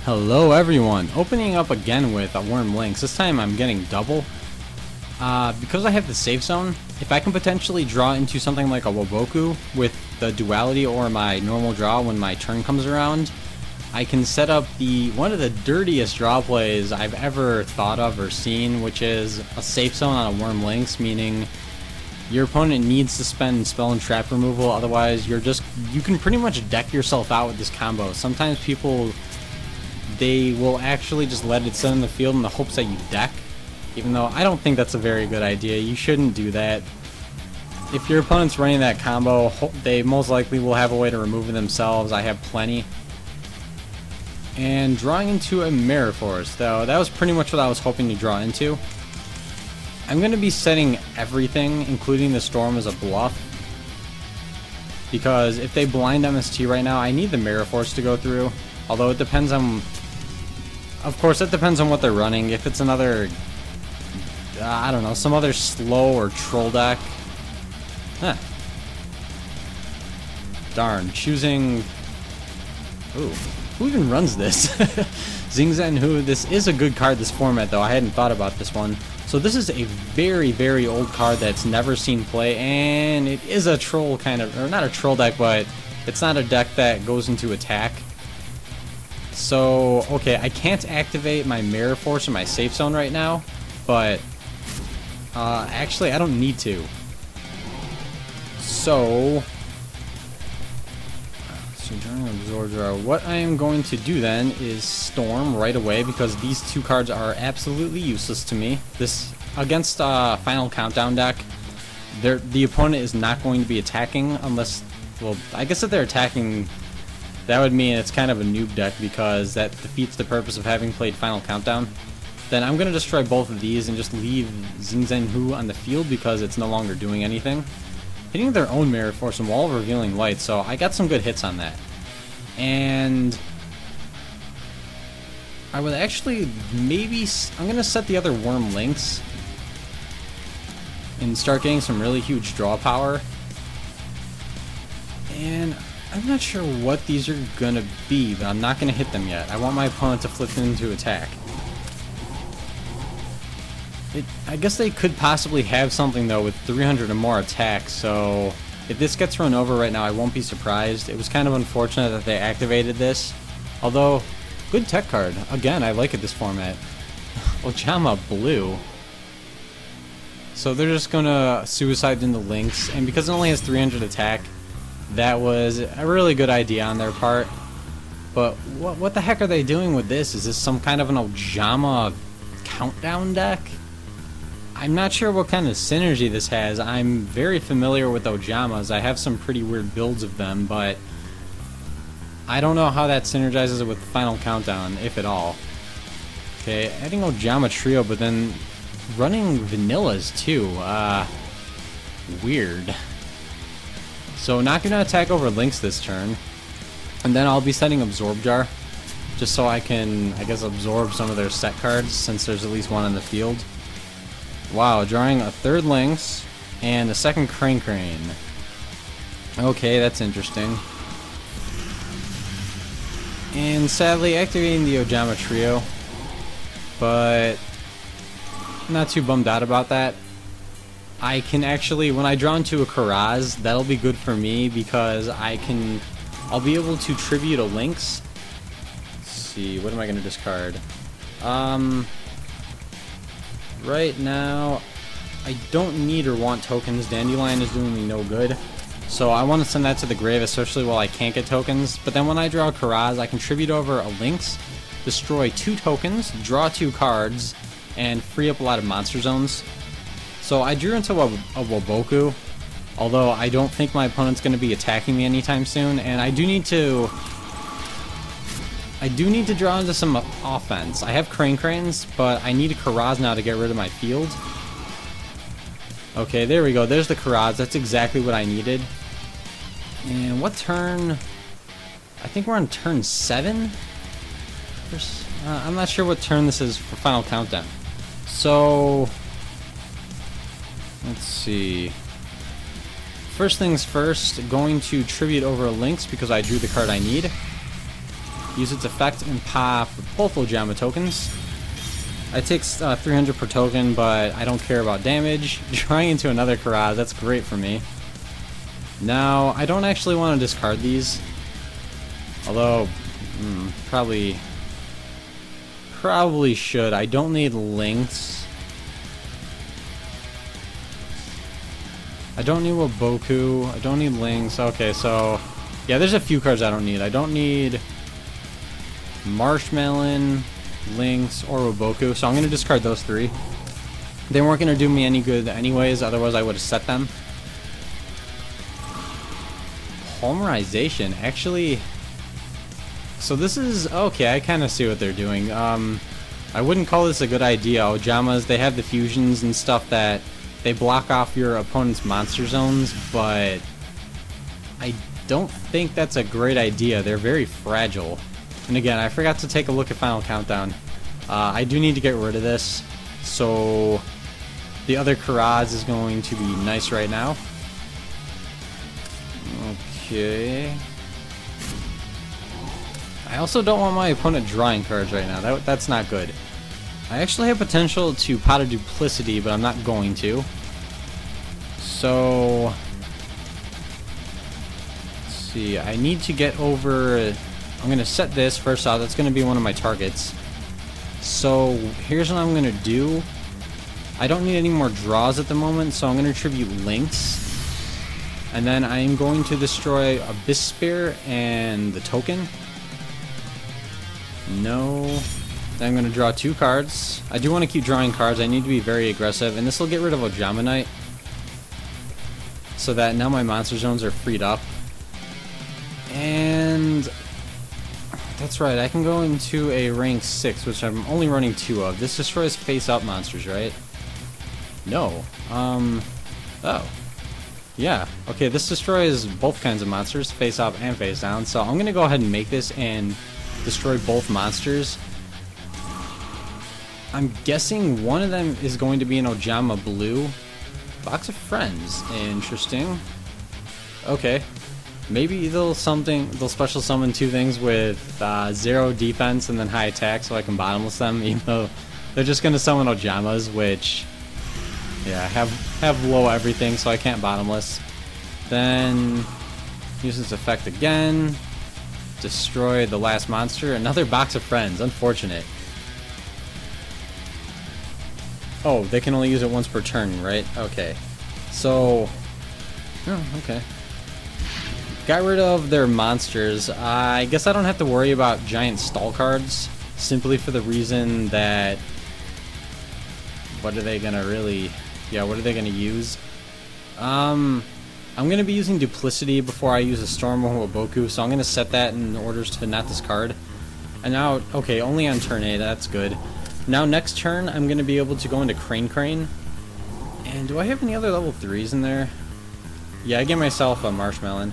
Hello everyone, opening up again with a Worm Links. This time I'm getting double. Because I have the safe zone, if I can potentially draw into something like a Woboku with the duality or my normal draw when my turn comes around, I can set up one of the dirtiest draw plays I've ever thought of or seen, which is a safe zone on a Worm Links, meaning your opponent needs to spend spell and trap removal, otherwise you can pretty much deck yourself out with this combo. Sometimes they will actually just let it sit in the field in the hopes that you deck, even though I don't think that's a very good idea. You shouldn't do that. If your opponent's running that combo, they most likely will have a way to remove it themselves. I have plenty. And drawing into a Mirror Force, though, that was pretty much what I was hoping to draw into. I'm going to be setting everything, including the Storm, as a bluff, because if they blind MST right now, I need the Mirror Force to go through. Although it depends on... Of course, it depends on what they're running. If it's another... I don't know, some other slow or troll deck. Huh. Darn, choosing... Ooh, who even runs this? Xingzhen Hu. This is a good card, this format, though. I hadn't thought about this one. So this is a very, very old card that's never seen play, and it is a troll kind of... Or not a troll deck, but it's not a deck that goes into attack. So, okay, I can't activate my Mirror Force in my safe zone right now, but actually I don't need to. So during Absorb Draw, what I am going to do then is Storm right away, because these two cards are absolutely useless to me. This against Final Countdown deck, the opponent is not going to be attacking unless, well, I guess if they're attacking, that would mean it's kind of a noob deck, because that defeats the purpose of having played Final Countdown. Then I'm going to destroy both of these and just leave Xingzhen Hu on the field because it's no longer doing anything. Hitting their own Mirror Force and Wall of Revealing Light, so I got some good hits on that. And I would actually maybe... I'm going to set the other Worm Links and start getting some really huge draw power. And I'm not sure what these are gonna be, but I'm not gonna hit them yet. I want my opponent to flip them into attack. I guess they could possibly have something, though, with 300 or more attack, so if this gets run over right now, I won't be surprised. It was kind of unfortunate that they activated this. Although, good tech card. Again, I like it, this format. Ojama blue. So they're just gonna suicide into Links, and because it only has 300 attack, that was a really good idea on their part. But what the heck are they doing with this? Is this some kind of an Ojama countdown deck? I'm not sure what kind of synergy this has. I'm very familiar with Ojamas. I have some pretty weird builds of them, but I don't know how that synergizes with Final Countdown, if at all. Okay, adding Ojama Trio, but then running Vanillas too. Weird. So not gonna attack over Links this turn, and then I'll be setting Absorb Jar, just so I can, I guess, absorb some of their set cards, since there's at least one on the field. Wow, drawing a third Links and a second Crane. Okay, that's interesting. And sadly, activating the Ojama Trio, but not too bummed out about that. I can actually, when I draw into a Karaz, that'll be good for me, because I'll be able to tribute a Links. Let's see, what am I going to discard? Right now, I don't need or want tokens. Dandelion is doing me no good. So I want to send that to the grave, especially while I can't get tokens. But then when I draw a Karaz, I can tribute over a Links, destroy 2 tokens, draw 2 cards, and free up a lot of monster zones. So I drew into a Woboku, although I don't think my opponent's going to be attacking me anytime soon, and I do need to draw into some offense. I have Cranes, but I need a Karaz now to get rid of my field. Okay, there we go. There's the Karaz. That's exactly what I needed. And what turn? I think we're on turn 7? I'm not sure what turn this is for Final Countdown. So let's see. First things first, going to tribute over a Links because I drew the card I need. use its effect and pop both Ojama tokens. It takes 300 per token, but I don't care about damage. Drawing into another Karaz, that's great for me. Now, I don't actually want to discard these. Although, probably should. I don't need links. I don't need Waboku. I don't need links. Okay, so yeah, there's a few cards I don't need. I don't need Marshmallow, links, or Waboku, so I'm going to discard those three. They weren't going to do me any good anyways, otherwise I would have set them. Polymerization, actually. So this is okay. I kind of see what they're doing. I wouldn't call this a good idea. Ojamas, they have the fusions and stuff that they block off your opponent's monster zones, but I don't think that's a great idea. They're very fragile. And again, I forgot to take a look at Final Countdown. I do need to get rid of this, so the other Karaz is going to be nice right now. Okay. I also don't want my opponent drawing cards right now. That's not good. I actually have potential to Pot of Duplicity, but I'm not going to. So, let's see. I need to get over. I'm going to set this first off. That's going to be one of my targets. So, here's what I'm going to do. I don't need any more draws at the moment, so I'm going to tribute links. And then I'm going to destroy Abyss Spear and the token. No. Then I'm going to draw 2 cards. I do want to keep drawing cards. I need to be very aggressive. And this will get rid of Ojama Knight. So that now my monster zones are freed up. And that's right. I can go into a rank 6, which I'm only running 2 of. This destroys face-up monsters, right? No. Oh. Yeah. Okay, this destroys both kinds of monsters, face-up and face-down. So I'm going to go ahead and make this and destroy both monsters. I'm guessing one of them is going to be an Ojama Blue. Box of Friends. Interesting. Okay. Maybe they'll special summon 2 things with 0 defense and then high attack so I can bottomless them, even though they're just going to summon Ojamas, which, yeah, have low everything, so I can't bottomless. Then use this effect again. Destroy the last monster. Another Box of Friends. Unfortunate. Oh, they can only use it once per turn, right? Okay. So, oh, okay. Got rid of their monsters. I guess I don't have to worry about giant stall cards, simply for the reason that what are they gonna really? Yeah, what are they gonna use? I'm gonna be using Duplicity before I use a Storm or Waboku, so I'm gonna set that in order to not discard. And now, okay, only on turn 8. That's good. Now next turn, I'm gonna be able to go into Crane. And do I have any other level 3s in there? Yeah, I get myself a Marshmallow.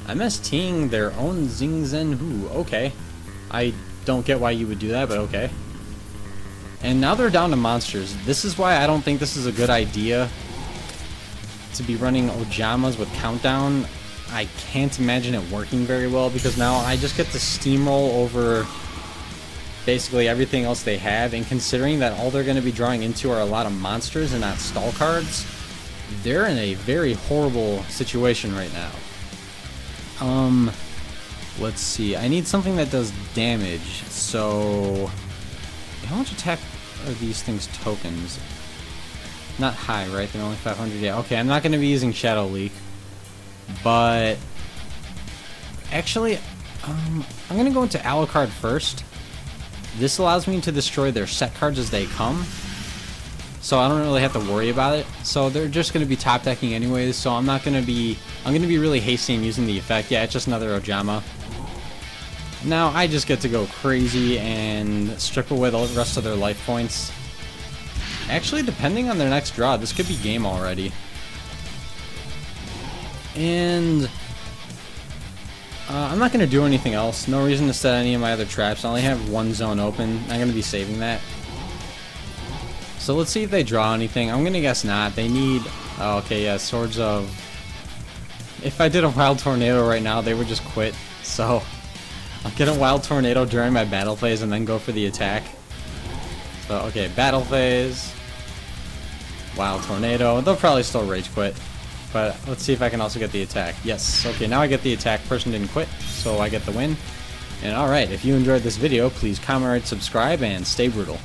I'm STing their own Zing Zen Hu. Okay. I don't get why you would do that, but okay. And now they're down to monsters. This is why I don't think this is a good idea to be running Ojamas with Countdown. I can't imagine it working very well because now I just get to steamroll over basically everything else they have, and considering that all they're going to be drawing into are a lot of monsters and not stall cards, they're in a very horrible situation right now. Let's see. I need something that does damage. So, how much attack are these things tokens? Not high, right? They're only 500. Yeah, okay. I'm not going to be using Shadow Leak. But, actually, I'm going to go into Alucard first. This allows me to destroy their set cards as they come. So I don't really have to worry about it. So they're just going to be top decking anyways. So I'm going to be really hasty in using the effect. Yeah, it's just another Ojama. Now I just get to go crazy and strip away the rest of their life points. Actually, depending on their next draw, this could be game already. And I'm not going to do anything else. No reason to set any of my other traps. I only have one zone open. I'm going to be saving that. So let's see if they draw anything. I'm going to guess not. They need... Oh, okay, yeah, Swords of... If I did a Wild Tornado right now, they would just quit. So I'll get a Wild Tornado during my battle phase and then go for the attack. So, okay, battle phase. Wild Tornado. They'll probably still rage quit. But let's see if I can also get the attack. Yes, okay, now I get the attack. Person didn't quit, so I get the win. And alright, if you enjoyed this video, please comment, rate, subscribe, and stay brutal.